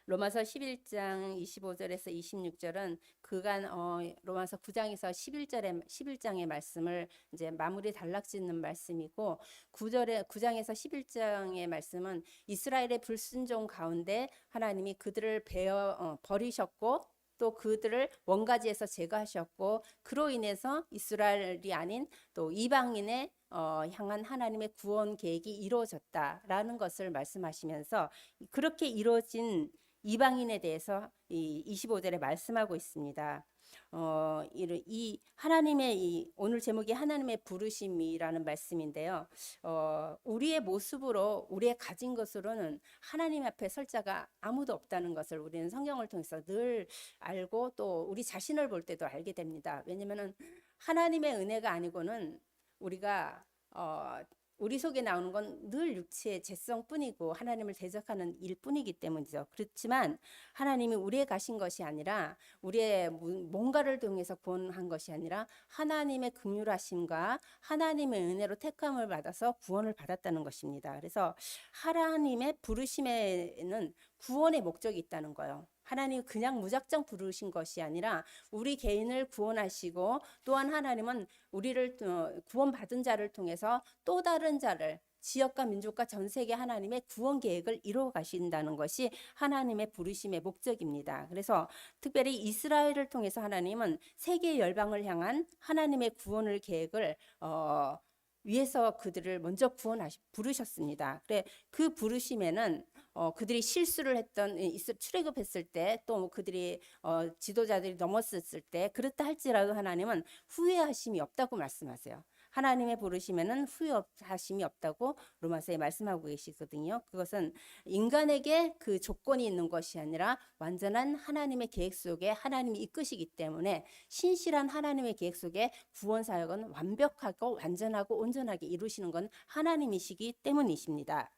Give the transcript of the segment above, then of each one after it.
로마서 11장 25절에서 26절은 그간 로마서 9장에서 11장의 말씀을 이제 마무리 단락짓는 말씀이고 9장에서 11장의 말씀은 이스라엘의 불순종 가운데 하나님이 그들을 버리셨고 또 그들을 원가지에서 제거하셨고 그로 인해서 이스라엘이 아닌 또 이방인의 향한 하나님의 구원 계획이 이루어졌다라는 것을 말씀하시면서 그렇게 이루어진 이방인에 대해서 이 25절에 말씀하고 있습니다. 이 하나님의 오늘 제목이 하나님의 부르심이라는 말씀인데요. 우리의 모습으로 우리의 가진 것으로는 하나님 앞에 설 자가 아무도 없다는 것을 우리는 성경을 통해서 늘 알고 또 우리 자신을 볼 때도 알게 됩니다. 왜냐하면 하나님의 은혜가 아니고는 우리가 우리 속에 나오는 건 늘 육체의 죄성뿐이고 하나님을 대적하는 일뿐이기 때문이죠. 그렇지만 하나님이 우리의 가신 것이 아니라 우리의 뭔가를 통해서 구원한 것이 아니라 하나님의 긍휼하심과 하나님의 은혜로 택함을 받아서 구원을 받았다는 것입니다. 그래서 하나님의 부르심에는 구원의 목적이 있다는 거예요. 하나님 그냥 무작정 부르신 것이 아니라 우리 개인을 구원하시고 또한 하나님은 우리를 구원받은 자를 통해서 또 다른 자를 지역과 민족과 전 세계 하나님의 구원 계획을 이루어 가신다는 것이 하나님의 부르심의 목적입니다. 그래서 특별히 이스라엘을 통해서 하나님은 세계 열방을 향한 하나님의 구원을 계획을 위해서 그들을 먼저 부르셨습니다. 그래 그 부르심에는 그들이 실수를 했던 출애굽했을 때 또 그들이 지도자들이 넘었을 때 그렇다 할지라도 하나님은 후회하심이 없다고 말씀하세요. 하나님의 부르심에는 후회하심이 없다고 로마서에 말씀하고 계시거든요. 그것은 인간에게 그 조건이 있는 것이 아니라 완전한 하나님의 계획 속에 하나님이 이끄시기 때문에 신실한 하나님의 계획 속에 구원 사역은 완벽하고 완전하고 온전하게 이루시는 건 하나님이시기 때문이십니다.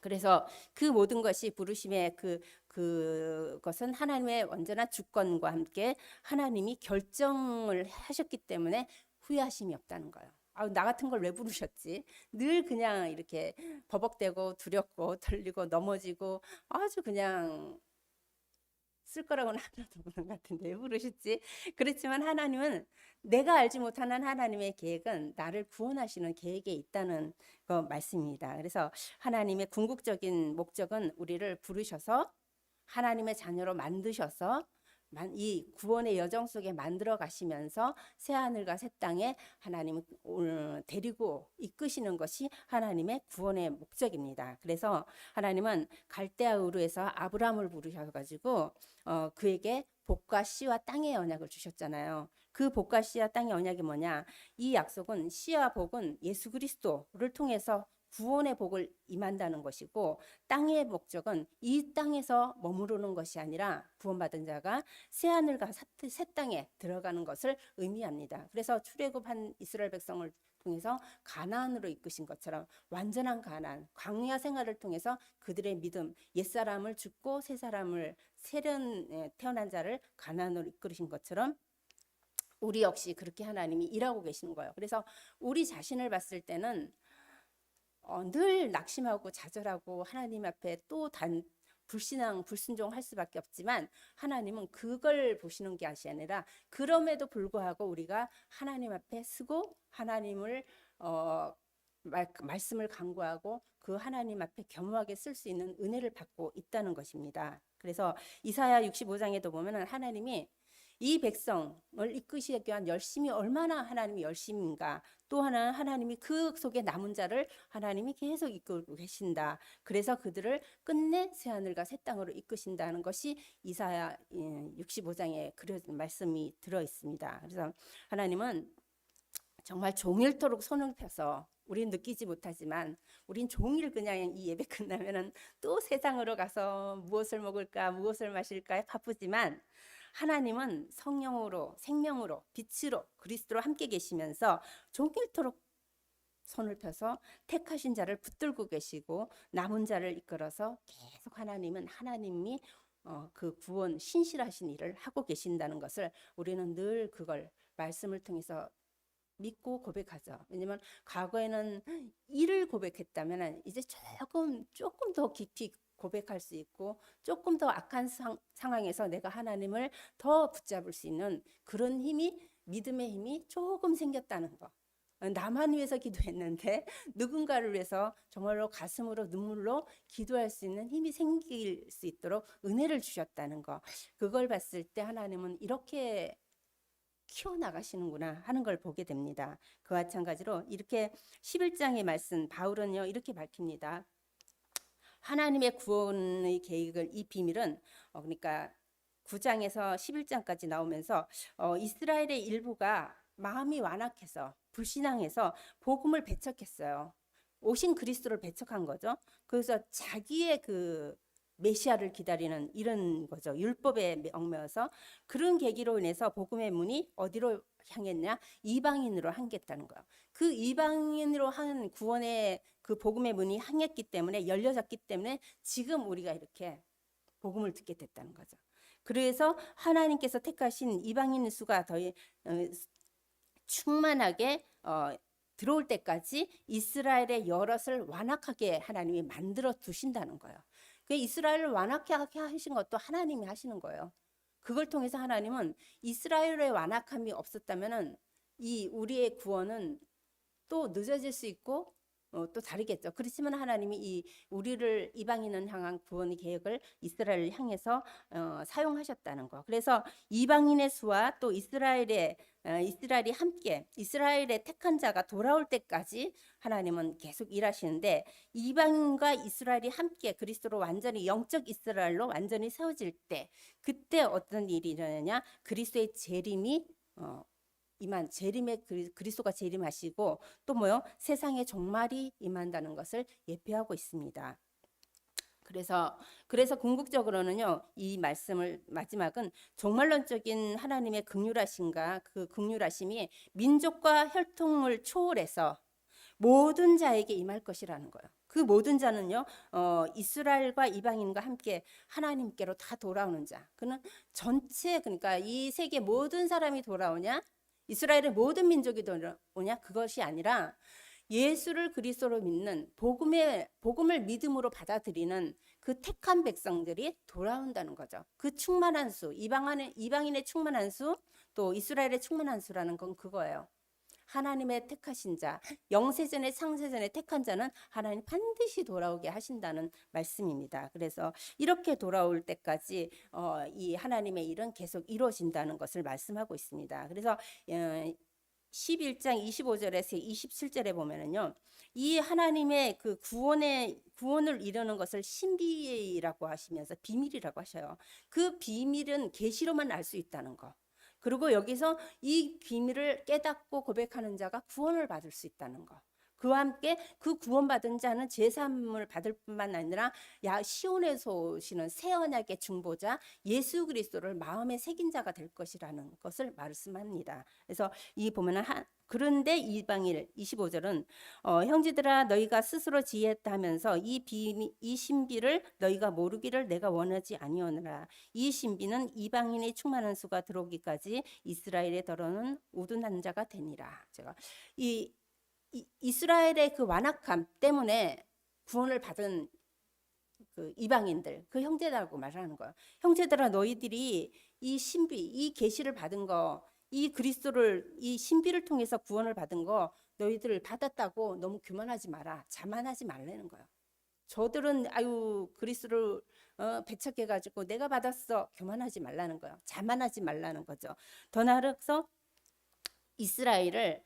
그래서 그 모든 것이 부르심의 그것은 하나님의 완전한 주권과 함께 하나님이 결정을 하셨기 때문에 후회하심이 없다는 거예요. 나 같은 걸 왜 부르셨지? 늘 그냥 이렇게 버벅대고 두렵고 떨리고 넘어지고 아주 그냥 쓸 거라고는 하나도 없는 것 같은데 왜 부르셨지? 그렇지만 하나님은 내가 알지 못하는 하나님의 계획은 나를 구원하시는 계획에 있다는 그 말씀입니다. 그래서 하나님의 궁극적인 목적은 우리를 부르셔서 하나님의 자녀로 만드셔서 이 구원의 여정 속에 만들어 가시면서 새하늘과 새 땅에 하나님을 데리고 이끄시는 것이 하나님의 구원의 목적입니다. 그래서 하나님은 갈대아 우르에서 아브라함을 부르셔가지고 그에게 복과 씨와 땅의 언약을 주셨잖아요. 그 복과 씨와 땅의 언약이 뭐냐? 이 약속은 씨와 복은 예수 그리스도를 통해서 구원의 복을 임한다는 것이고 땅의 목적은 이 땅에서 머무르는 것이 아니라 구원받은 자가 새하늘과 새 땅에 들어가는 것을 의미합니다. 그래서 출애굽한 이스라엘 백성을 통해서 가나안으로 이끄신 것처럼 완전한 가나안, 광야 생활을 통해서 그들의 믿음, 옛사람을 죽고 새사람을 세련 태어난 자를 가나안으로 이끌으신 것처럼 우리 역시 그렇게 하나님이 일하고 계시는 거예요. 그래서 우리 자신을 봤을 때는 늘 낙심하고 좌절하고 하나님 앞에 또 불순종할 수밖에 없지만 하나님은 그걸 보시는 게 아니라 그럼에도 불구하고 우리가 하나님 앞에 서고 하나님을 말씀을 간구하고 그 하나님 앞에 겸허하게 쓸 수 있는 은혜를 받고 있다는 것입니다. 그래서 이사야 65장에도 보면 하나님이 이 백성을 이끄시기 위한 열심이 얼마나 하나님이 열심인가. 또 하나님이 그 속에 남은 자를 하나님이 계속 이끌고 계신다. 그래서 그들을 끝내 새하늘과 새 땅으로 이끄신다는 것이 이사야 65장에 그려진 말씀이 들어 있습니다. 그래서 하나님은 정말 종일토록 손을 펴서 우린 느끼지 못하지만 우린 종일 그냥 이 예배 끝나면은 또 세상으로 가서 무엇을 먹을까 무엇을 마실까에 바쁘지만 하나님은 성령으로 생명으로 빛으로 그리스도로 함께 계시면서 종일토록 손을 펴서 택하신 자를 붙들고 계시고 남은 자를 이끌어서 계속 하나님이 그 구원 신실하신 일을 하고 계신다는 것을 우리는 늘 그걸 말씀을 통해서 믿고 고백하죠. 왜냐면 과거에는 일을 고백했다면 이제 조금 더 깊이 고백할 수 있고 조금 더 악한 상황에서 내가 하나님을 더 붙잡을 수 있는 그런 힘이, 믿음의 힘이 조금 생겼다는 거. 나만 위해서 기도했는데 누군가를 위해서 정말로 가슴으로 눈물로 기도할 수 있는 힘이 생길 수 있도록 은혜를 주셨다는 거. 그걸 봤을 때 하나님은 이렇게 키워나가시는구나 하는 걸 보게 됩니다. 그와 마찬가지로 이렇게 11장의 말씀, 바울은요 이렇게 밝힙니다. 하나님의 구원의 계획을, 이 비밀은 그러니까 9장에서 11장까지 나오면서 이스라엘의 일부가 마음이 완악해서 불신앙해서 복음을 배척했어요. 오신 그리스도를 배척한 거죠. 그래서 자기의 그 메시아를 기다리는 이런 거죠. 율법에 얽매여서. 그런 계기로 인해서 복음의 문이 어디로 향했냐? 이방인으로 향했다는 거예요. 그 이방인으로 한 구원의 그 복음의 문이 향했기 때문에, 열려졌기 때문에 지금 우리가 이렇게 복음을 듣게 됐다는 거죠. 그래서 하나님께서 택하신 이방인 수가 더 충만하게 들어올 때까지 이스라엘의 여럿을 완악하게 하나님이 만들어 두신다는 거예요. 그 이스라엘을 완악하게 하신 것도 하나님이 하시는 거예요. 그걸 통해서 하나님은 이스라엘의 완악함이 없었다면은 이 우리의 구원은 또 늦어질 수 있고 또 다르겠죠. 그렇지만 하나님이 이 우리를 이방인을 향한 구원의 계획을 이스라엘을 향해서 사용하셨다는 거. 그래서 이방인의 수와 또 이스라엘이 함께 이스라엘의 택한 자가 돌아올 때까지 하나님은 계속 일하시는데, 이방인과 이스라엘이 함께 그리스도로 완전히 영적 이스라엘로 완전히 세워질 때, 그때 어떤 일이 일어나냐? 그리스도의 재림이 재림의 그리스도가 재림하시고 또 뭐요? 세상의 종말이 임한다는 것을 예표하고 있습니다. 그래서 궁극적으로는요, 이 말씀을 마지막은 종말론적인 하나님의 긍휼하심과 그 긍휼하심이 민족과 혈통을 초월해서 모든 자에게 임할 것이라는 거예요. 그 모든 자는요, 이스라엘과 이방인과 함께 하나님께로 다 돌아오는 자. 그는 전체, 그러니까 이 세계 모든 사람이 돌아오냐? 이스라엘의 모든 민족이 돌아오냐? 그것이 아니라 예수를 그리스도로 믿는 복음을 믿음으로 받아들이는 그 택한 백성들이 돌아온다는 거죠. 그 충만한 수, 이방인의 충만한 수, 또 이스라엘의 충만한 수라는 건 그거예요. 하나님의 택하신 자, 영세전에 창세전에 택한 자는 하나님 반드시 돌아오게 하신다는 말씀입니다. 그래서 이렇게 돌아올 때까지 이 하나님의 일은 계속 이루어진다는 것을 말씀하고 있습니다. 그래서 11장 25절에서 27절에 보면은요, 이 하나님의 그 구원을 이루는 것을 신비라고 하시면서 비밀이라고 하셔요. 그 비밀은 계시로만 알 수 있다는 거. 그리고 여기서 이 비밀을 깨닫고 고백하는 자가 구원을 받을 수 있다는 거. 그와 함께 그 구원받은 자는 제사함을 받을 뿐만 아니라 시온에서 오시는 새 언약의 중보자 예수 그리스도를 마음에 새긴 자가 될 것이라는 것을 말씀합니다. 그래서 이 보면은 그런데 이방인 25절은 형제들아 너희가 스스로 지혜했다 하면서 이 신비를 너희가 모르기를 내가 원하지 아니오느라. 이 신비는 이방인의 충만한 수가 들어오기까지 이스라엘에 더러는 우둔한 자가 되니라. 제가 이스라엘의 그 완악함 때문에 구원을 받은 그 이방인들, 그 형제들하고 말하는 거예요. 형제들아 너희들이 이 신비, 이 계시를 받은 거, 이 그리스도를, 이 신비를 통해서 구원을 받은 거 너희들 받았다고 너무 교만하지 마라. 자만하지 말라는 거예요. 저들은 그리스도를 배척해가지고 내가 받았어. 교만하지 말라는 거예요. 자만하지 말라는 거죠. 더 나아가서 이스라엘을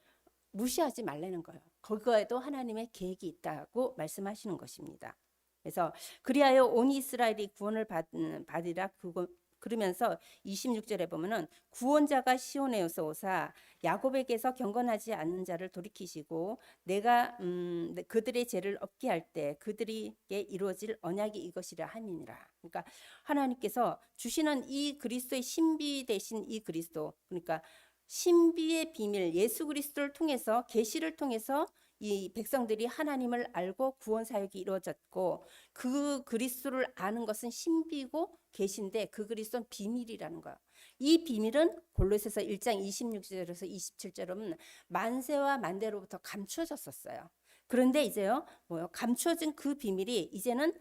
무시하지 말라는 거예요. 그거에도 하나님의 계획이 있다고 말씀하시는 것입니다. 그래서 그리하여 온 이스라엘이 구원을 받으라. 그러면서 26절에 보면은 구원자가 시온에서 오사 야곱에게서 경건하지 않는 자를 돌이키시고 내가 그들의 죄를 없게 할 때 그들에게 이루어질 언약이 이것이라 함이니라. 그러니까 하나님께서 주시는 이 그리스도의 신비 되신 이 그리스도, 그러니까 신비의 비밀 예수 그리스도를 통해서, 계시를 통해서 이 백성들이 하나님을 알고 구원 사역이 이루어졌고, 그 그리스도를 아는 것은 신비고 계신데 그 그리스도는 비밀이라는 거예요. 이 비밀은 골로새서 1장 26절에서 27절은 만세와 만대로부터 감추어졌었어요. 그런데 이제요, 감추어진 그 비밀이 이제는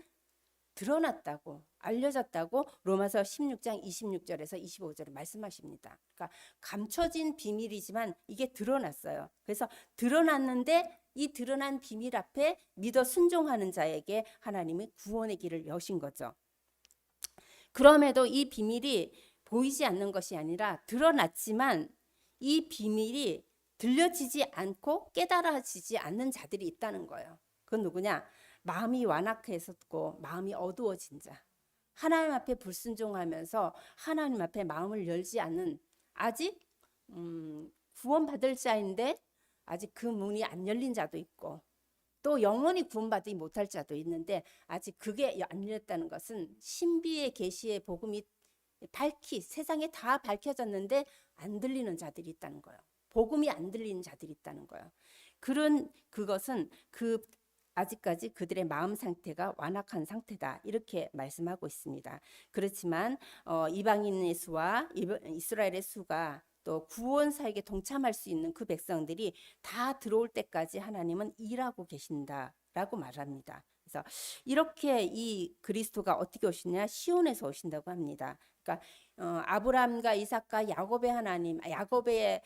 드러났다고, 알려졌다고 로마서 16장 26절에서 25절에 말씀하십니다. 그러니까 감춰진 비밀이지만 이게 드러났어요. 그래서 드러났는데 이 드러난 비밀 앞에 믿어 순종하는 자에게 하나님이 구원의 길을 여신 거죠. 그럼에도 이 비밀이 보이지 않는 것이 아니라 드러났지만 이 비밀이 들려지지 않고 깨달아지지 않는 자들이 있다는 거예요. 그건 누구냐? 마음이 완악했었고 마음이 어두워진 자, 하나님 앞에 불순종하면서 하나님 앞에 마음을 열지 않는, 아직 구원받을 자인데 아직 그 문이 안 열린 자도 있고, 또 영원히 구원받지 못할 자도 있는데 아직 그게 안 열렸다는 것은 신비의 계시의 복음이 세상에 다 밝혀졌는데 안 들리는 자들이 있다는 거예요. 복음이 안 들리는 자들이 있다는 거예요. 그것은 아직까지 그들의 마음 상태가 완악한 상태다, 이렇게 말씀하고 있습니다. 그렇지만 이방인의 수와 이스라엘의 수가 또 구원 사역에 동참할 수 있는 그 백성들이 다 들어올 때까지 하나님은 일하고 계신다라고 말합니다. 그래서 이렇게 이 그리스도가 어떻게 오시냐? 시온에서 오신다고 합니다. 그러니까 아브라함과 이삭과 야곱의 하나님, 야곱의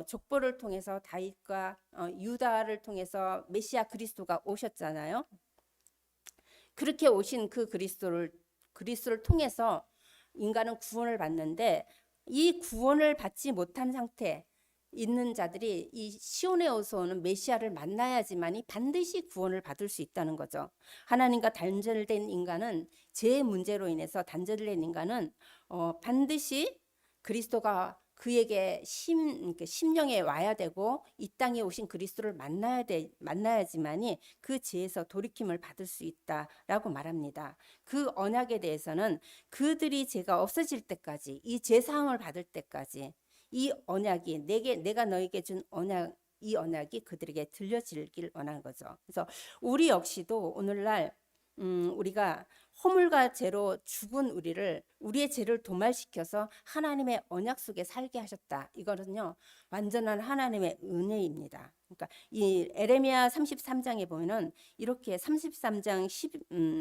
족보를 통해서 다윗과 유다를 통해서 메시아 그리스도가 오셨잖아요. 그렇게 오신 그 그리스도를 통해서 인간은 구원을 받는데, 이 구원을 받지 못한 상태 있는 자들이 이 시온에서 오는 메시아를 만나야지만이 반드시 구원을 받을 수 있다는 거죠. 하나님과 단절된 인간은, 죄의 문제로 인해서 단절된 인간은 반드시 그리스도가 그에게 심령에 와야 되고 이 땅에 오신 그리스도를 만나야지만이 그 죄에서 돌이킴을 받을 수 있다라고 말합니다. 그 언약에 대해서는 그들이 죄가 없어질 때까지, 이 죄 사함을 받을 때까지 이 언약이 내가 너에게 준 언약, 이 언약이 그들에게 들려지길 원하는 거죠. 그래서 우리 역시도 오늘날 우리가 허물과 죄로 죽은 우리의 죄를 도말시켜서 하나님의 언약 속에 살게 하셨다. 이거는요, 완전한 하나님의 은혜입니다. 그러니까 이 에레미야 33장에 보면은 이렇게 33장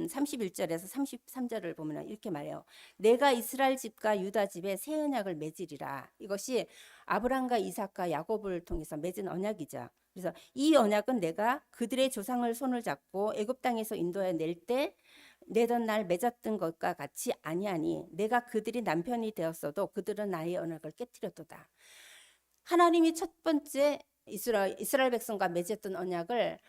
31절에서 33절을 보면은 이렇게 말해요. 내가 이스라엘 집과 유다 집에 새 언약을 맺으리라. 이것이 아브라함과 이삭과 야곱을 통해서 맺은 언약이죠. 그래서 이 언약은 내가 그들의 조상을 손을 잡고 애굽 땅에서 인도해 낼 때 내던 날 맺었던 것과 같이 아니하니 내가 그들이 남편이 되었어도 그들은 나의 언약을 깨뜨렸도다. 하나님이 첫 번째 이스라엘 백성과 맺었던 언약을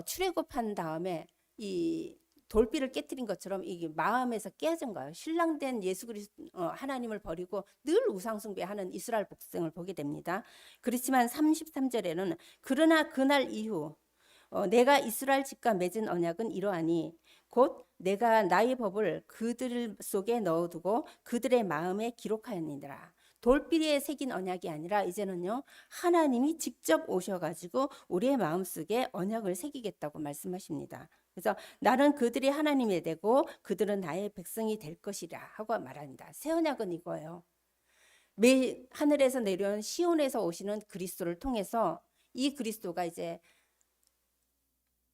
출애굽한 다음에 이 돌비를 깨뜨린 것처럼 이게 마음에서 깨진 거예요. 신랑된 예수 그리스도 하나님을 버리고 늘 우상 숭배하는 이스라엘 백성을 보게 됩니다. 그렇지만 33절에는 그러나 그날 이후 내가 이스라엘 집과 맺은 언약은 이러하니 곧 내가 나의 법을 그들 속에 넣어두고 그들의 마음에 기록하였느니라. 돌비리에 새긴 언약이 아니라 이제는요, 하나님이 직접 오셔가지고 우리의 마음속에 언약을 새기겠다고 말씀하십니다. 그래서 나는 그들이 하나님이 되고 그들은 나의 백성이 될 것이라 하고 말합니다. 새 언약은 이거예요. 하늘에서 내려온 시온에서 오시는 그리스도를 통해서 이 그리스도가 이제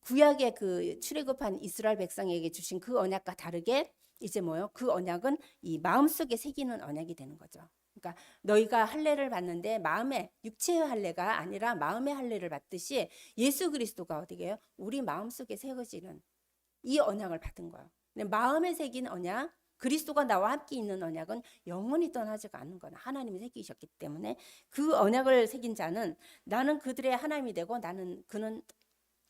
구약의 그 출애굽한 이스라엘 백성에게 주신 그 언약과 다르게 이제 그 언약은 이 마음속에 새기는 언약이 되는 거죠. 그러니까 너희가 할례를 받는데 마음의 육체의 할례가 아니라 마음의 할례를 받듯이 예수 그리스도가 어떻게 해요? 우리 마음속에 새겨지는 이 언약을 받은 거예요. 근데 마음에 새긴 언약, 그리스도가 나와 함께 있는 언약은 영원히 떠나지가 않는 거나 하나님이 새기셨기 때문에 그 언약을 새긴 자는 나는 그들의 하나님이 되고 그는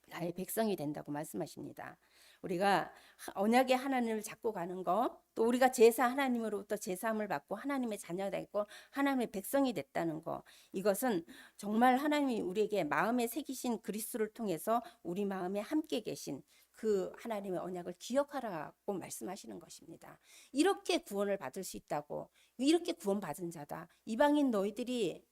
나의 백성이 된다고 말씀하십니다. 우리가 언약의 하나님을 잡고 가는 거, 또 우리가 하나님으로부터 제사함을 받고 하나님의 자녀가 되고 하나님의 백성이 됐다는 거, 이것은 정말 하나님이 우리에게 마음에 새기신 그리스도를 통해서 우리 마음에 함께 계신 그 하나님의 언약을 기억하라고 말씀하시는 것입니다. 이렇게 구원을 받을 수 있다고, 이렇게 구원받은 자다. 이방인 너희들이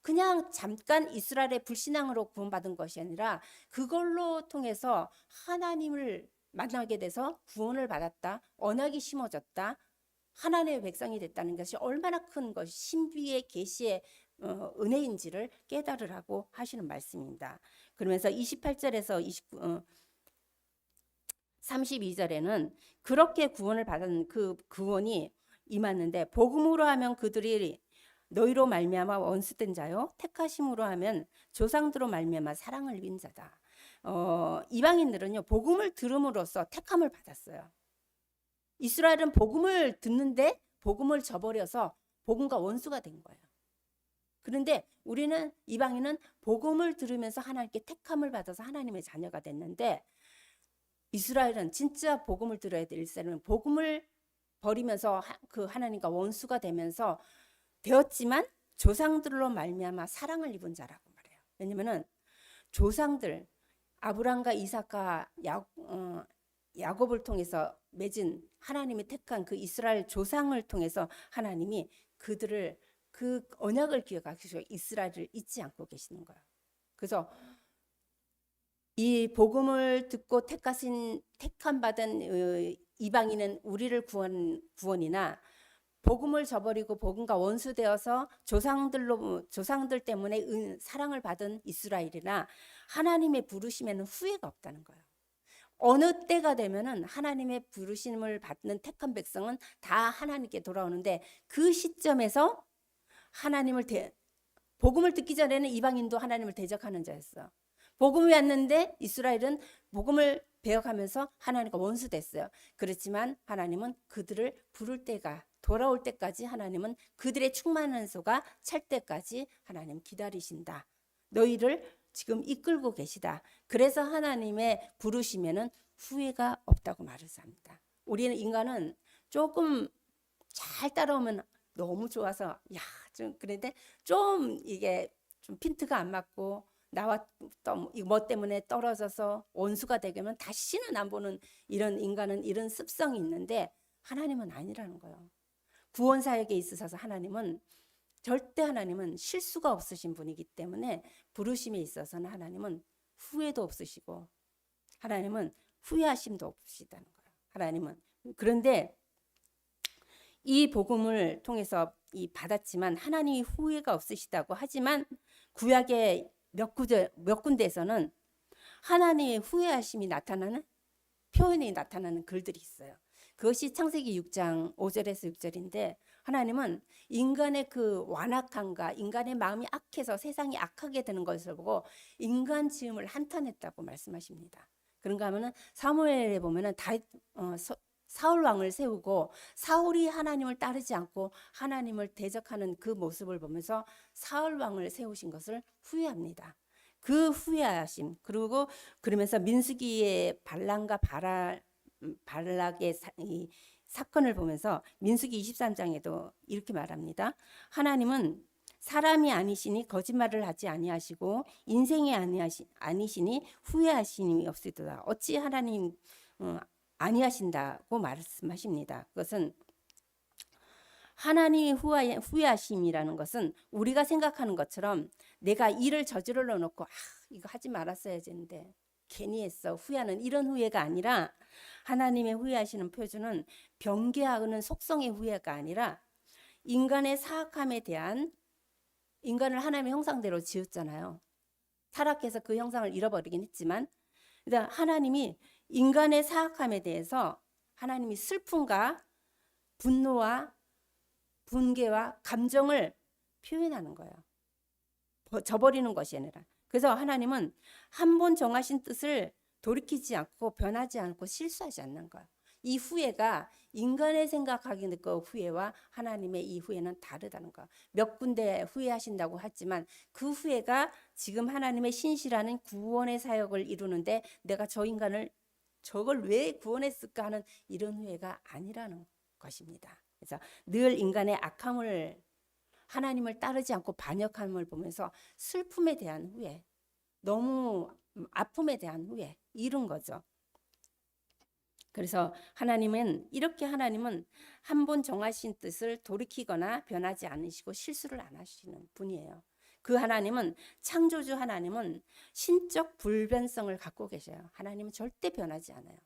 그냥 잠깐 이스라엘의 불신앙으로 구원받은 것이 아니라 그걸로 통해서 하나님을 만나게 돼서 구원을 받았다. 언약이 심어졌다. 하나님의 백성이 됐다는 것이 얼마나 큰 것이 신비의 계시의 은혜인지를 깨달으라고 하시는 말씀입니다. 그러면서 28절에서 32절에는 그렇게 구원을 받은 그 구원이 임하는데 복음으로 하면 그들이 너희로 말미암아 원수된 자요 택하심으로 하면 조상들로 말미암아 사랑을 입은 자다. 이방인들은요 복음을 들음으로써 택함을 받았어요. 이스라엘은 복음을 듣는데 복음을 저버려서 복음과 원수가 된 거예요. 그런데 우리는 이방인은 복음을 들으면서 하나님께 택함을 받아서 하나님의 자녀가 됐는데 이스라엘은 진짜 복음을 들어야 될 사람은 복음을 버리면서 그 하나님과 원수가 되면서 되었지만 조상들로 말미암아 사랑을 입은 자라고 말해요. 왜냐면은 조상들 아브람과 이삭과 야곱을 통해서 맺은 하나님이 택한 그 이스라엘 조상을 통해서 하나님이 그들을 그 언약을 기억하시고 이스라엘을 잊지 않고 계시는 거예요. 그래서 이 복음을 듣고 택함 받은 이방인은 우리를 구원이나 복음을 저버리고 복음과 원수되어서 조상들 때문에 사랑을 받은 이스라엘이나 하나님의 부르심에는 후회가 없다는 거예요. 어느 때가 되면은 하나님의 부르심을 받는 택한 백성은 다 하나님께 돌아오는데 그 시점에서 복음을 듣기 전에는 이방인도 하나님을 대적하는 자였어. 복음이 왔는데 이스라엘은 복음을 배역하면서 하나님과 원수됐어요. 그렇지만 하나님은 그들을 부를 때가 돌아올 때까지 하나님은 그들의 충만한 소가 찰 때까지 하나님 기다리신다. 너희를 지금 이끌고 계시다. 그래서 하나님의 부르심에는 후회가 없다고 말을 합니다. 우리는 인간은 조금 잘 따라오면 너무 좋아서 그런데 좀 이게 좀 핀트가 안 맞고 나와 또 뭐 때문에 떨어져서 원수가 되면 다시는 안 보는 이런 인간은 이런 습성이 있는데 하나님은 아니라는 거예요. 구원 사역에 있어서 하나님은 실수가 없으신 분이기 때문에 부르심에 있어서는 하나님은 후회도 없으시고 하나님은 후회하심도 없으시다는 거예요. 하나님은 그런데 이 복음을 통해서 받았지만 하나님이 후회가 없으시다고 하지만 구약의 몇 군데에서는 하나님의 후회하심이 나타나는 표현이 나타나는 글들이 있어요. 그것이 창세기 6장 5절에서 6절인데 하나님은 인간의 그 완악함과 인간의 마음이 악해서 세상이 악하게 되는 것을 보고 인간 지음을 한탄했다고 말씀하십니다. 그런가 하면은 사무엘에 보면은 사울 왕을 세우고 사울이 하나님을 따르지 않고 하나님을 대적하는 그 모습을 보면서 사울 왕을 세우신 것을 후회합니다. 그 후회하심 그리고 그러면서 민수기의 발람과 발락의 사건을 보면서 민수기 23장에도 이렇게 말합니다. 하나님은 사람이 아니시니 거짓말을 하지 아니하시고 인생이 아니시니 후회하심이 없으리로다. 어찌 하나님 아니하신다고 말씀하십니다. 그것은 하나님이 후회하심이라는 것은 우리가 생각하는 것처럼 내가 일을 저질러 놓고 이거 하지 말았어야 되는데 괜히 했어 후회하는 이런 후회가 아니라 하나님의 후회하시는 표준은 변개하는 속성의 후회가 아니라 인간의 사악함에 대한 인간을 하나님의 형상대로 지었잖아요. 타락해서 그 형상을 잃어버리긴 했지만 하나님이 인간의 사악함에 대해서 하나님이 슬픔과 분노와 분개와 감정을 표현하는 거예요. 저버리는 것이 아니라. 그래서 하나님은 한 번 정하신 뜻을 돌이키지 않고 변하지 않고 실수하지 않는 거예요. 이 후회가 인간의 생각하기는 그 후회와 하나님의 이 후회는 다르다는 거. 몇 군데 후회하신다고 하지만 그 후회가 지금 하나님의 신실하는 구원의 사역을 이루는데 내가 저 인간을 저걸 왜 구원했을까 하는 이런 후회가 아니라는 것입니다. 그래서 늘 인간의 악함을 하나님을 따르지 않고 반역함을 보면서 슬픔에 대한 후회, 너무 아픔에 대한 후회 이런 거죠. 그래서 하나님은 한 번 정하신 뜻을 돌이키거나 변하지 않으시고 실수를 안 하시는 분이에요. 그 하나님은 창조주 하나님은 신적 불변성을 갖고 계셔요. 하나님은 절대 변하지 않아요.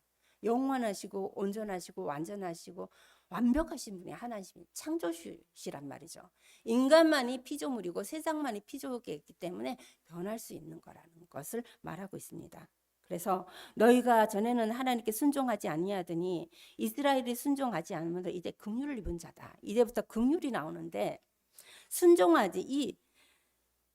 영원하시고 온전하시고 완전하시고 완벽하신 분이 하나님이 창조주시란 말이죠. 인간만이 피조물이고 세상만이 피조계이기 때문에 변할 수 있는 거라는 것을 말하고 있습니다. 그래서 너희가 전에는 하나님께 순종하지 아니하더니 이스라엘이 순종하지 않으면 이제 긍휼을 입은 자다. 이제부터 긍휼이 나오는데 순종하지 이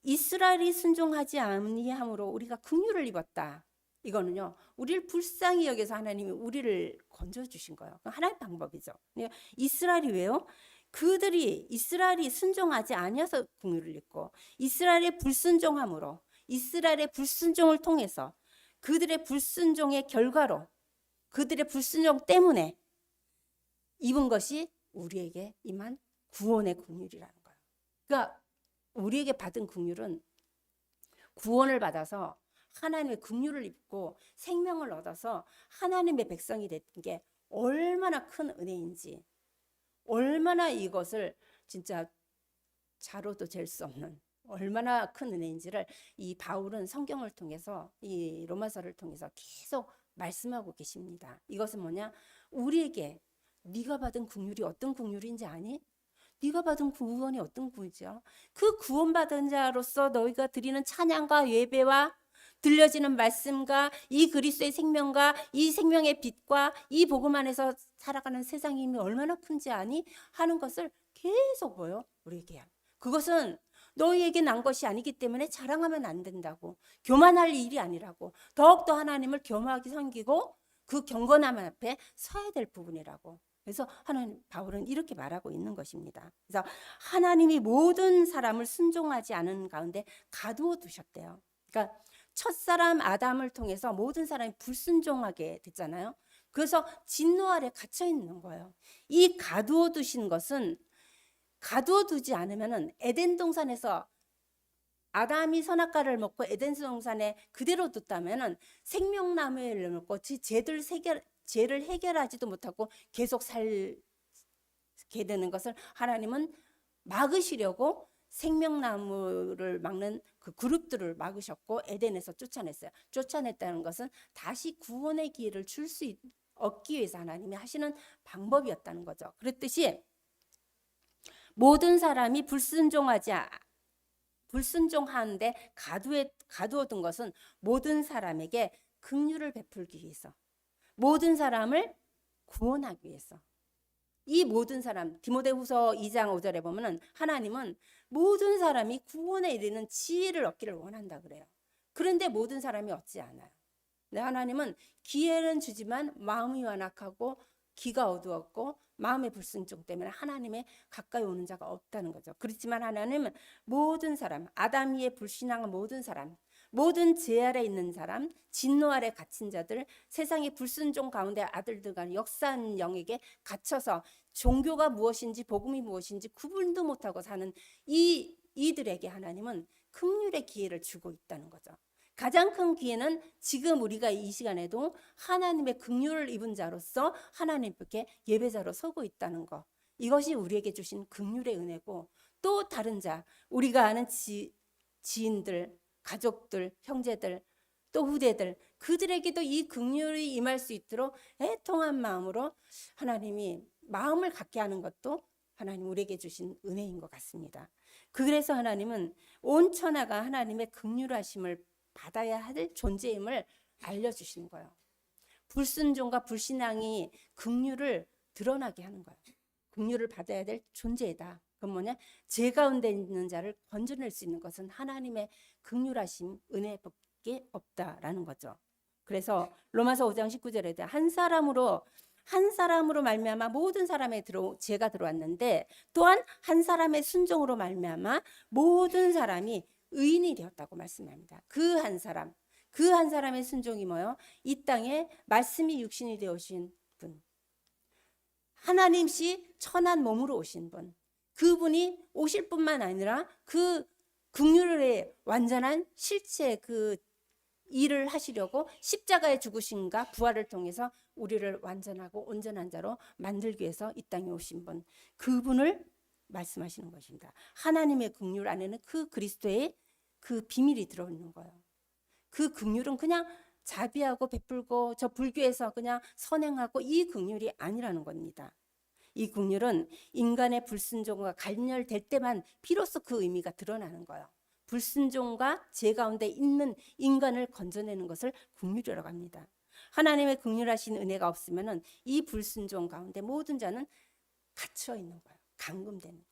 이스라엘이 순종하지 아니함으로 우리가 긍휼을 입었다. 이거는요, 우리를 불쌍히 여겨서 하나님이 우리를 건져 주신 거예요. 하나의 방법이죠. 이스라엘이 왜요? 이스라엘이 순종하지 아니어서 긍휼을 입고 이스라엘의 불순종함으로 이스라엘의 불순종을 통해서 그들의 불순종의 결과로 그들의 불순종 때문에 입은 것이 우리에게 임한 구원의 긍휼이라는 거예요. 그러니까 우리에게 받은 긍휼은 구원을 받아서 하나님의 긍휼을 입고 생명을 얻어서 하나님의 백성이 된 게 얼마나 큰 은혜인지, 얼마나 이것을 진짜 자로도 잴 수 없는 얼마나 큰 은혜인지를 이 바울은 성경을 통해서 이 로마서를 통해서 계속 말씀하고 계십니다. 이것은 뭐냐? 우리에게 네가 받은 긍휼이 어떤 긍휼인지 아니? 네가 받은 구원이 어떤 구원이죠? 그 구원받은 자로서 너희가 드리는 찬양과 예배와 들려지는 말씀과 이 그리스도의 생명과 이 생명의 빛과 이 복음 안에서 살아가는 세상의 힘이 얼마나 큰지 아니? 하는 것을 계속 뭐요? 우리에게. 그것은 너희에게 난 것이 아니기 때문에 자랑하면 안 된다고. 교만할 일이 아니라고. 더욱더 하나님을 겸허하게 섬기고 그 경건함 앞에 서야 될 부분이라고. 그래서 바울은 이렇게 말하고 있는 것입니다. 그래서 하나님이 모든 사람을 순종하지 않은 가운데 가두어 두셨대요. 그러니까 첫사람 아담을 통해서 모든 사람이 불순종하게 됐잖아요. 그래서 진노 아래 갇혀 있는 거예요. 이 가두어 두신 것은 가두어 두지 않으면은 에덴 동산에서 아담이 선악과를 먹고 에덴 동산에 그대로 뒀다면은 생명나무를 먹고 죄를 해결하지도 못하고 계속 살게 되는 것을 하나님은 막으시려고 생명나무를 막는 그 그룹들을 막으셨고 에덴에서 쫓아냈어요. 쫓아냈다는 것은 다시 구원의 기회를 얻기 위해서 하나님이 하시는 방법이었다는 거죠. 그랬듯이 모든 사람이 불순종하는데 가두어둔 것은 모든 사람에게 긍휼을 베풀기 위해서, 모든 사람을 구원하기 위해서. 이 모든 사람, 디모데후서 2장 5절에 보면은 하나님은 모든 사람이 구원에 이르는 지혜를 얻기를 원한다 그래요. 그런데 모든 사람이 얻지 않아요. 근데 하나님은 기회는 주지만 마음이 완악하고 귀가 어두웠고 마음의 불순종 때문에 하나님의 가까이 오는 자가 없다는 거죠. 그렇지만 하나님은 모든 사람, 아담 위에 불신앙한 모든 사람, 모든 죄 아래 있는 사람, 진노 아래 갇힌 자들, 세상의 불순종 가운데 아들들과 역사한 영에게 갇혀서 종교가 무엇인지 복음이 무엇인지 구분도 못하고 사는 이들에게 하나님은 긍휼의 기회를 주고 있다는 거죠. 가장 큰 기회는 지금 우리가 이 시간에도 하나님의 긍휼을 입은 자로서 하나님께 예배자로 서고 있다는 것. 이것이 우리에게 주신 긍휼의 은혜고, 또 다른 자, 우리가 아는 지인들, 가족들, 형제들, 또 후대들, 그들에게도 이 긍휼이 임할 수 있도록 애통한 마음으로 하나님이 마음을 갖게 하는 것도 하나님 우리에게 주신 은혜인 것 같습니다. 그래서 하나님은 온 천하가 하나님의 긍휼하심을 받아야 할 존재임을 알려주시는 거예요. 불순종과 불신앙이 긍휼을 드러나게 하는 거예요. 긍휼을 받아야 될 존재다. 그건 뭐냐? 죄 가운데 있는 자를 건져낼 수 있는 것은 하나님의 긍휼하심, 은혜밖에 없다라는 거죠. 그래서 로마서 5장 19절에 한 사람으로 말미암아 모든 사람의 죄가 들어왔는데 또한 한 사람의 순종으로 말미암아 모든 사람이 의인이 되었다고 말씀합니다. 그 한 사람의 순종이 뭐예요? 이 땅에 말씀이 육신이 되어오신 분, 하나님씨 천한 몸으로 오신 분, 그분이 오실 뿐만 아니라 그 긍휼의 완전한 실체 그 일을 하시려고 십자가의 죽으심과 부활을 통해서 우리를 완전하고 온전한 자로 만들기 위해서 이 땅에 오신 분, 그분을 말씀하시는 것입니다. 하나님의 긍휼 안에는 그 그리스도의 그 비밀이 들어있는 거예요. 그 긍휼은 그냥 자비하고 베풀고 저 불교에서 그냥 선행하고 이 긍휼이 아니라는 겁니다. 이 긍휼은 인간의 불순종과 갈멸될 때만 비로소 그 의미가 드러나는 거예요. 불순종과 죄 가운데 있는 인간을 건져내는 것을 긍휼이라고 합니다. 하나님의 긍휼하신 은혜가 없으면은 이 불순종 가운데 모든 자는 갇혀 있는 거예요. 감금되는 거예요.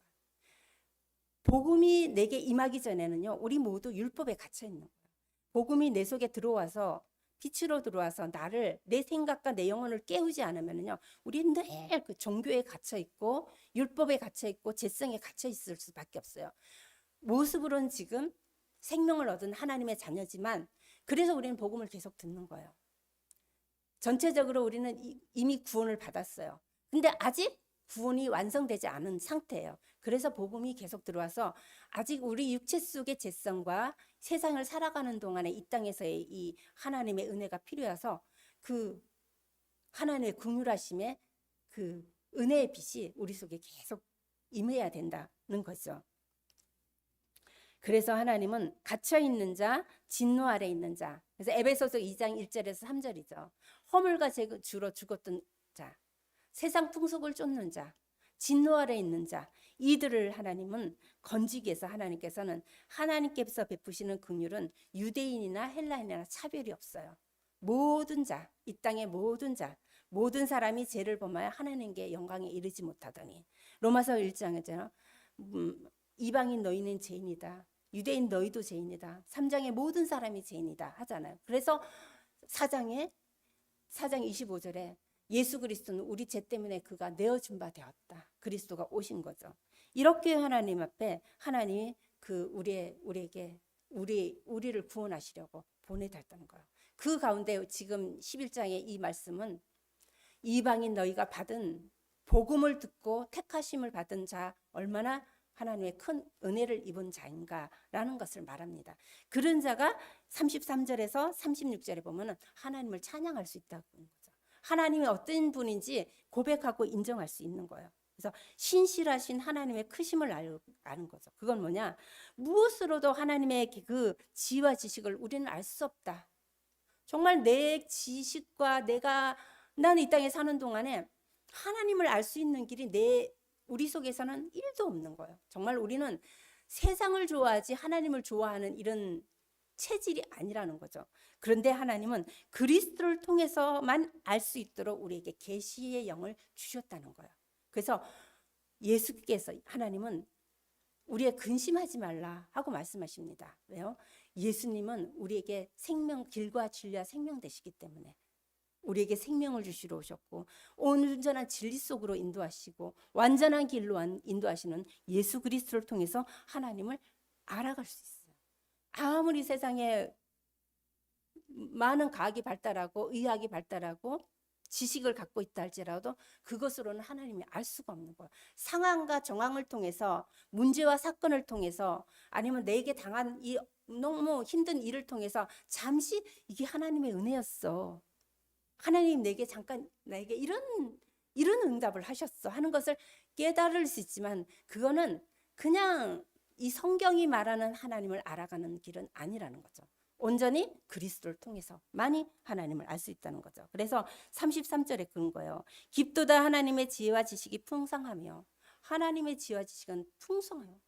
복음이 내게 임하기 전에는요, 우리 모두 율법에 갇혀 있는 거예요. 복음이 내 속에 들어와서 빛으로 들어와서 나를 내 생각과 내 영혼을 깨우지 않으면요, 우리는 늘 그 종교에 갇혀 있고 율법에 갇혀 있고 죄성에 갇혀 있을 수밖에 없어요. 모습으로는 지금 생명을 얻은 하나님의 자녀지만 그래서 우리는 복음을 계속 듣는 거예요. 전체적으로 우리는 이미 구원을 받았어요. 근데 아직 구원이 완성되지 않은 상태예요. 그래서 복음이 계속 들어와서 아직 우리 육체 속의 죄성과 세상을 살아가는 동안에 이 땅에서의 이 하나님의 은혜가 필요해서 그 하나님의 긍휼하심의 그 은혜의 빛이 우리 속에 계속 임해야 된다는 거죠. 그래서 하나님은 갇혀있는 자, 진노 아래 있는 자. 그래서 에베소서 2장 1절에서 3절이죠. 허물과 주로 죽었던 자, 세상 풍속을 쫓는 자, 진노 아래 있는 자, 이들을 하나님은 건지기 위해서 하나님께서는 하나님께서 베푸시는 긍휼은 유대인이나 헬라인이나 차별이 없어요. 모든 자, 이 땅의 모든 자, 모든 사람이 죄를 범하여 하나님께 영광에 이르지 못하더니 로마서 1장에잖아요. 이방인 너희는 죄인이다. 유대인 너희도 죄인이다. 3장에 모든 사람이 죄인이다 하잖아요. 그래서 4장 25절에 예수 그리스도는 우리 죄 때문에 그가 내어준 바 되었다. 그리스도가 오신 거죠. 이렇게 하나님 앞에 하나님이 우리를 구원하시려고 보내달다는 거예요. 그 가운데 지금 11장의 이 말씀은 이방인 너희가 받은 복음을 듣고 택하심을 받은 자 얼마나 하나님의 큰 은혜를 입은 자인가라는 것을 말합니다. 그런 자가 33절에서 36절에 보면 하나님을 찬양할 수 있다고 하는 거죠. 하나님이 어떤 분인지 고백하고 인정할 수 있는 거예요. 그래서 신실하신 하나님의 크심을 아는 거죠. 그건 뭐냐? 무엇으로도 하나님의 그 지혜와 지식을 우리는 알 수 없다. 정말 내 지식과 나는 이 땅에 사는 동안에 하나님을 알 수 있는 길이 우리 속에서는 1도 없는 거예요. 정말 우리는 세상을 좋아하지 하나님을 좋아하는 이런 체질이 아니라는 거죠. 그런데 하나님은 그리스도를 통해서만 알 수 있도록 우리에게 계시의 영을 주셨다는 거예요. 그래서 예수께서 하나님은 우리의 근심하지 말라 하고 말씀하십니다. 왜요? 예수님은 우리에게 길과 진리와 생명 되시기 때문에 우리에게 생명을 주시러 오셨고 온전한 진리 속으로 인도하시고 완전한 길로 인도하시는 예수 그리스도를 통해서 하나님을 알아갈 수 있어요. 아무리 세상에 많은 과학이 발달하고 의학이 발달하고 지식을 갖고 있다 할지라도 그것으로는 하나님이 알 수가 없는 거예요. 상황과 정황을 통해서 문제와 사건을 통해서 아니면 내게 당한 이 너무 힘든 일을 통해서 잠시 이게 하나님의 은혜였어. 하나님 나에게 이런 응답을 하셨어 하는 것을 깨달을 수 있지만 그거는 그냥 이 성경이 말하는 하나님을 알아가는 길은 아니라는 거죠. 온전히 그리스도를 통해서만이 하나님을 알 수 있다는 거죠. 그래서 33절에 그런 거예요. 깊도다 하나님의 지혜와 지식이 풍성하며 하나님의 지혜와 지식은 풍성해요.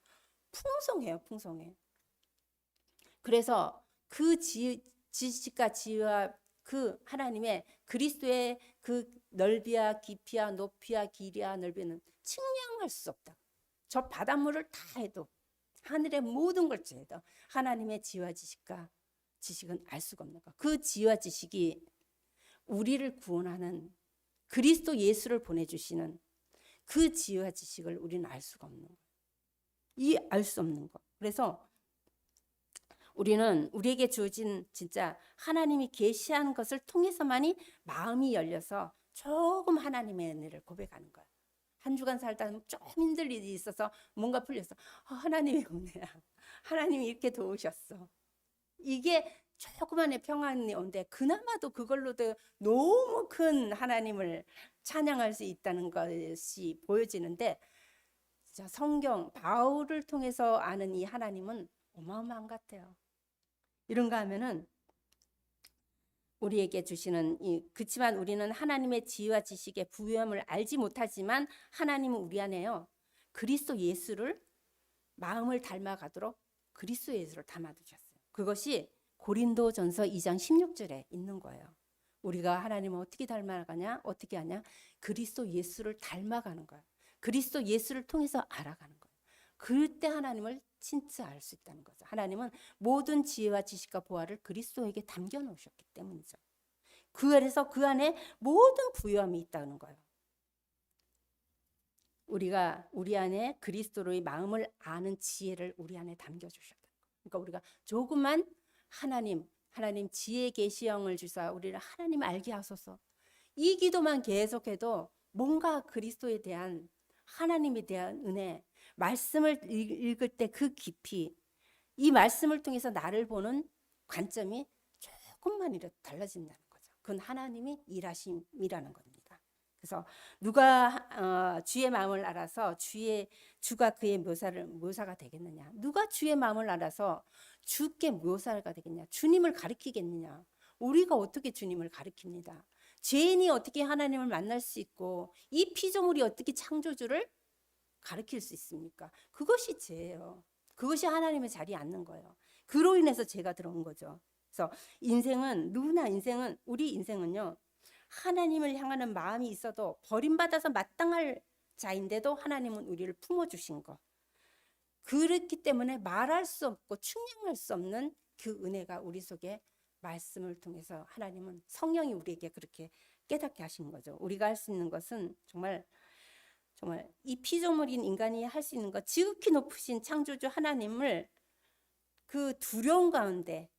풍성해. 그래서 그 지식과 지혜와 그 하나님의 그리스도의 그 넓이와 깊이와 높이와 길이와 넓이는 측량할 수 없다. 저 바닷물을 다 해도 하늘의 모든 걸 해도 하나님의 지혜와 지식은 알 수가 없는 것. 그 지혜와 지식이 우리를 구원하는 그리스도 예수를 보내주시는 그 지혜와 지식을 우리는 알 수가 없는 것. 이 알 수 없는 것. 그래서 우리는 우리에게 주어진 진짜 하나님이 계시한 것을 통해서만이 마음이 열려서 조금 하나님의 은혜를 고백하는 거예요. 한 주간 살다 좀 힘들 일이 있어서 뭔가 풀렸어. 하나님의 은혜야. 하나님이 이렇게 도우셨어. 이게 조그만의 평안이 온데 그나마도 그걸로도 너무 큰 하나님을 찬양할 수 있다는 것이 보여지는데 성경 바울을 통해서 아는 이 하나님은 어마어마한 것 같아요. 이런가 하면은 우리에게 주시는 그렇지만 우리는 하나님의 지혜와 지식의 부유함을 알지 못하지만 하나님은 우리 안에요 그리스도 예수를 마음을 닮아가도록 그리스도 예수를 담아두셨어요. 그것이 고린도전서 2장 16절에 있는 거예요. 우리가 하나님을 어떻게 닮아가냐? 어떻게 하냐? 그리스도 예수를 닮아가는 거예요. 그리스도 예수를 통해서 알아가는 거예요. 그때 하나님을 진짜 알 수 있다는 거죠. 하나님은 모든 지혜와 지식과 보화를 그리스도에게 담겨 놓으셨기 때문이죠. 그래서 그 안에 모든 부유함이 있다는 거예요. 우리가 우리 안에 그리스도의 마음을 아는 지혜를 우리 안에 담겨주셨다. 그러니까 우리가 조금만 하나님 지혜 계시형을 주사 우리를 하나님 알게 하소서. 이 기도만 계속해도 뭔가 그리스도에 대한 하나님에 대한 은혜, 말씀을 읽을 때 그 깊이, 이 말씀을 통해서 나를 보는 관점이 조금만이라도 달라진다는 거죠. 그건 하나님이 일하심이라는 겁니다. 그래서 누가 주의 마음을 알아서 주가 그의 묘사가 되겠느냐? 누가 주의 마음을 알아서 주께 묘사가 되겠냐? 주님을 가리키겠느냐? 우리가 어떻게 주님을 가리킵니다. 죄인이 어떻게 하나님을 만날 수 있고 이 피조물이 어떻게 창조주를 가리킬 수 있습니까? 그것이 죄예요. 그것이 하나님의 자리에 앉는 거예요. 그로 인해서 죄가 들어온 거죠. 그래서 우리 인생은요, 하나님을 향하는 마음이 있어도 버림받아서 마땅할 자인데도 하나님은 우리를 품어주신 것. 그렇기 때문에 말할 수 없고 측량할 수 없는 그 은혜가 우리 속에 말씀을 통해서 하나님은 성령이 우리에게 그렇게 깨닫게 하신 거죠. 우리가 할 수 있는 것은 정말 이 피조물인 인간이 할 수 있는 것, 지극히 높으신 창조주 하나님을 그 두려움 가운데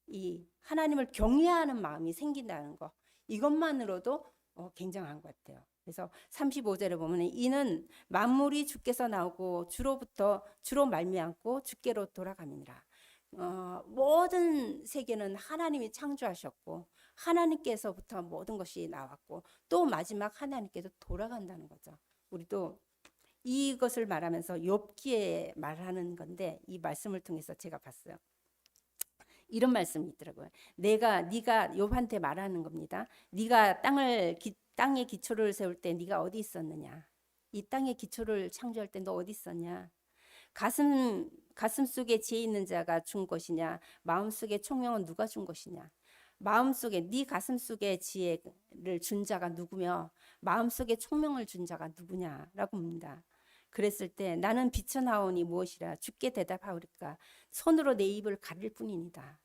이 하나님을 경외하는 마음이 생긴다는 것, 이것만으로도 굉장한 것 같아요. 그래서 35절에 보면 이는 만물이 주께서 나오고 주로 말미암고 주께로 돌아갑니다. 모든 세계는 하나님이 창조하셨고 하나님께서부터 모든 것이 나왔고 또 마지막 하나님께서 돌아간다는 거죠. 우리도 이것을 말하면서 욥기에 말하는 건데 이 말씀을 통해서 제가 봤어요. 이런 말씀이 있더라고요. 네가 욥한테 말하는 겁니다. 네가 땅에 기초를 세울 때 네가 어디 있었느냐? 이 땅에 기초를 창조할 때 너 어디 있었냐? 가슴 속에 지혜 있는 자가 준 것이냐? 마음 속에 총명은 누가 준 것이냐? 네 가슴 속에 지혜를 준 자가 누구며 마음 속에 총명을 준 자가 누구냐라고 묻니다. 그랬을 때 나는 비쳐나오니 무엇이라 주께 대답하오리까 손으로 내 입을 가릴 뿐이니다.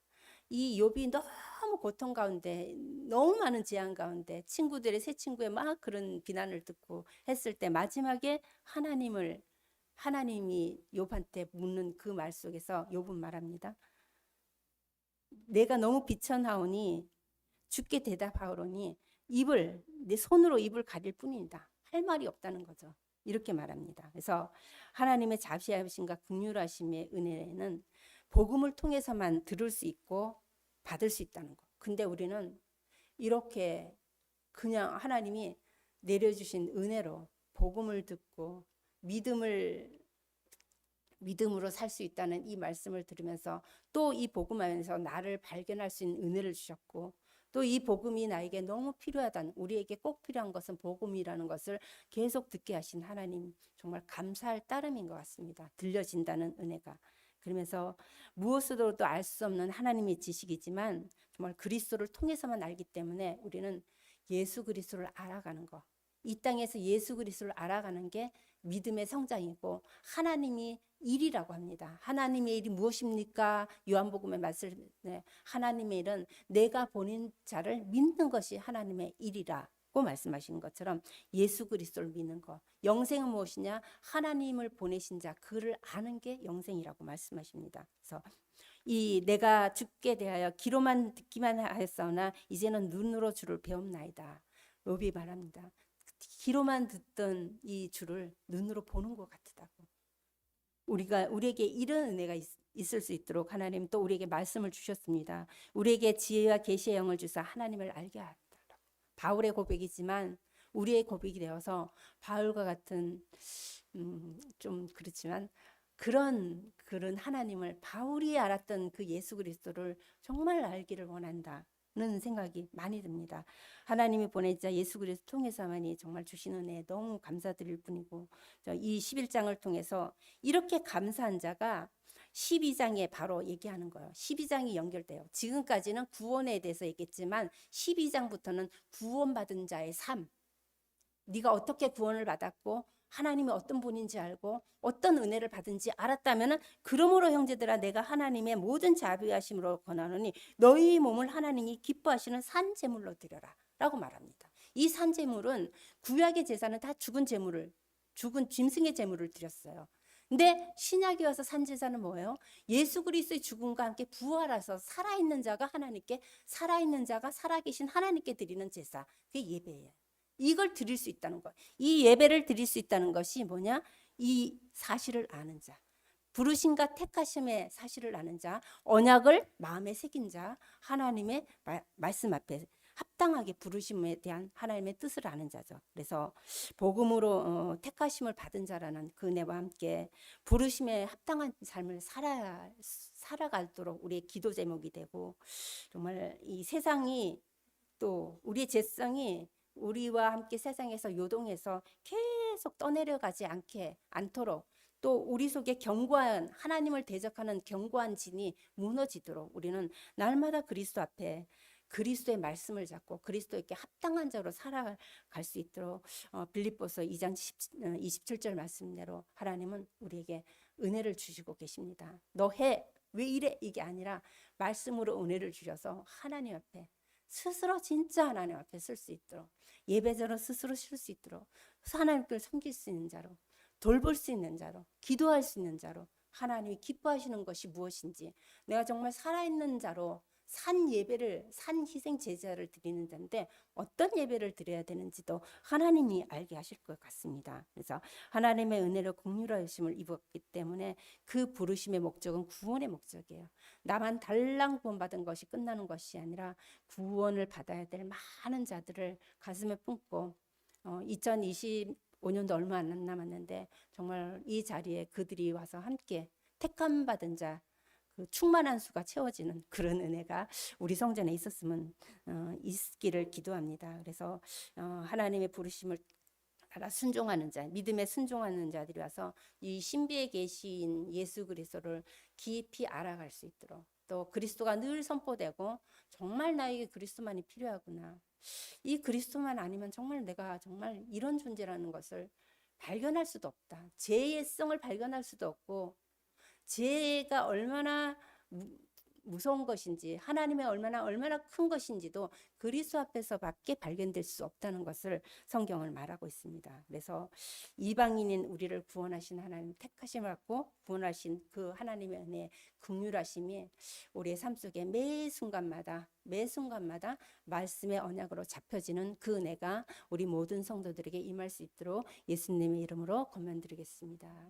이 욥이 너무 고통 가운데 너무 많은 재앙 가운데 새 친구의 막 그런 비난을 듣고 했을 때 마지막에 하나님이 욥한테 묻는 그 말 속에서 욥은 말합니다. 내가 너무 비쳐나오니 주께 대답하오니 내 손으로 입을 가릴 뿐이다. 할 말이 없다는 거죠. 이렇게 말합니다. 그래서 하나님의 자비하심과 긍휼하심의 은혜는 복음을 통해서만 들을 수 있고 받을 수 있다는 거. 근데 우리는 이렇게 그냥 하나님이 내려주신 은혜로 복음을 듣고 믿음으로 살 수 있다는 이 말씀을 들으면서 또 이 복음 안에서 나를 발견할 수 있는 은혜를 주셨고 또 이 복음이 나에게 너무 필요하다는 우리에게 꼭 필요한 것은 복음이라는 것을 계속 듣게 하신 하나님 정말 감사할 따름인 것 같습니다. 들려진다는 은혜가. 그러면서 무엇으로도 알 수 없는 하나님의 지식이지만 정말 그리스도를 통해서만 알기 때문에 우리는 예수 그리스도를 알아가는 것. 이 땅에서 예수 그리스도를 알아가는 게 믿음의 성장이고 하나님이 일이라고 합니다. 하나님의 일이 무엇입니까? 요한복음의 말씀 하나님의 일은 내가 보낸 자를 믿는 것이 하나님의 일이라고 말씀하시는 것처럼 예수 그리스도를 믿는 것. 영생은 무엇이냐? 하나님을 보내신 자 그를 아는 게 영생이라고 말씀하십니다. 그래서 내가 주께 대하여 귀로만 듣기만 하였사오나 이제는 눈으로 주를 배움나이다. 욥이 말합니다. 귀로만 듣던 이 주를 눈으로 보는 것 같다고. 우리에게 이런 은혜가 있을 수 있도록 하나님 또 우리에게 말씀을 주셨습니다. 우리에게 지혜와 계시의 영을 주사 하나님을 알게 하였다. 바울의 고백이지만 우리의 고백이 되어서 바울과 같은 좀 그렇지만 그런 하나님을 바울이 알았던 그 예수 그리스도를 정말 알기를 원한다는 생각이 많이 듭니다. 하나님이 보내자 예수 그리스도 통해서만이 정말 주신 은혜에 너무 감사드릴 뿐이고 이 11장을 통해서 이렇게 감사한 자가 12장에 바로 얘기하는 거예요. 12장이 연결돼요. 지금까지는 구원에 대해서 얘기했지만 12장부터는 구원받은 자의 삶, 네가 어떻게 구원을 받았고 하나님이 어떤 분인지 알고 어떤 은혜를 받은지 알았다면은 그러므로 형제들아 내가 하나님의 모든 자비하심으로 권하노니 너희 몸을 하나님이 기뻐하시는 산 제물로 드려라 라고 말합니다. 이 산 제물은 구약의 제사는 다 죽은 짐승의 제물을 드렸어요. 근데 신약에 와서 산 제사는 뭐예요? 예수 그리스도의 죽음과 함께 부활해서 살아있는 자가 하나님께, 살아있는 자가 살아계신 하나님께 드리는 제사, 그게 예배예요. 이걸 드릴 수 있다는 것. 이 예배를 드릴 수 있다는 것이 뭐냐? 이 사실을 아는 자, 부르심과 택하심의 사실을 아는 자, 언약을 마음에 새긴 자, 하나님의 말씀 앞에 합당하게 부르심에 대한 하나님의 뜻을 아는 자죠. 그래서 복음으로 택하심을 받은 자라는 그 은혜와 함께 부르심에 합당한 삶을 살아가도록 우리의 기도 제목이 되고, 정말 이 세상이 또 우리의 죄성이 우리와 함께 세상에서 요동해서 계속 떠내려가지 않도록, 또 우리 속에 견고한 하나님을 대적하는 견고한 진이 무너지도록 우리는 날마다 그리스도 앞에 그리스도의 말씀을 잡고 그리스도에게 합당한 자로 살아갈 수 있도록 빌립보서 2장 27절 말씀대로 하나님은 우리에게 은혜를 주시고 계십니다. 너 해, 왜 이래? 이게 아니라 말씀으로 은혜를 주셔서 하나님 앞에 스스로 진짜 하나님 앞에 쓸 수 있도록, 예배자로 스스로 쓸 수 있도록, 하나님을 섬길 수 있는 자로, 돌볼 수 있는 자로, 기도할 수 있는 자로, 하나님이 기뻐하시는 것이 무엇인지, 내가 정말 살아있는 자로 산 예배를, 산 희생 제사를 드리는 자인데 어떤 예배를 드려야 되는지도 하나님이 알게 하실 것 같습니다. 그래서 하나님의 은혜로 긍휼하심을 입었기 때문에 그 부르심의 목적은 구원의 목적이에요. 나만 달랑 구원받은 것이 끝나는 것이 아니라 구원을 받아야 될 많은 자들을 가슴에 품고 2025년도 얼마 안 남았는데 정말 이 자리에 그들이 와서 함께 택함 받은 자, 그 충만한 수가 채워지는 그런 은혜가 우리 성전에 있기를 기도합니다. 그래서 하나님의 부르심을 따라 순종하는 자, 믿음에 순종하는 자들이 와서 이 신비에 계신 예수 그리스도를 깊이 알아갈 수 있도록, 또 그리스도가 늘 선포되고 정말 나에게 그리스도만이 필요하구나, 이 그리스도만 아니면 정말 내가 정말 이런 존재라는 것을 발견할 수도 없다, 죄의 성을 발견할 수도 없고, 죄가 얼마나 무서운 것인지, 하나님의 얼마나 큰 것인지도 그리스도 앞에서밖에 발견될 수 없다는 것을 성경을 말하고 있습니다. 그래서 이방인인 우리를 구원하신 하나님, 택하심을 받고 구원하신 그 하나님의 은혜, 긍휼하심이 우리의 삶 속에 매 순간마다 말씀의 언약으로 잡혀지는 그 은혜가 우리 모든 성도들에게 임할 수 있도록 예수님의 이름으로 권면드리겠습니다.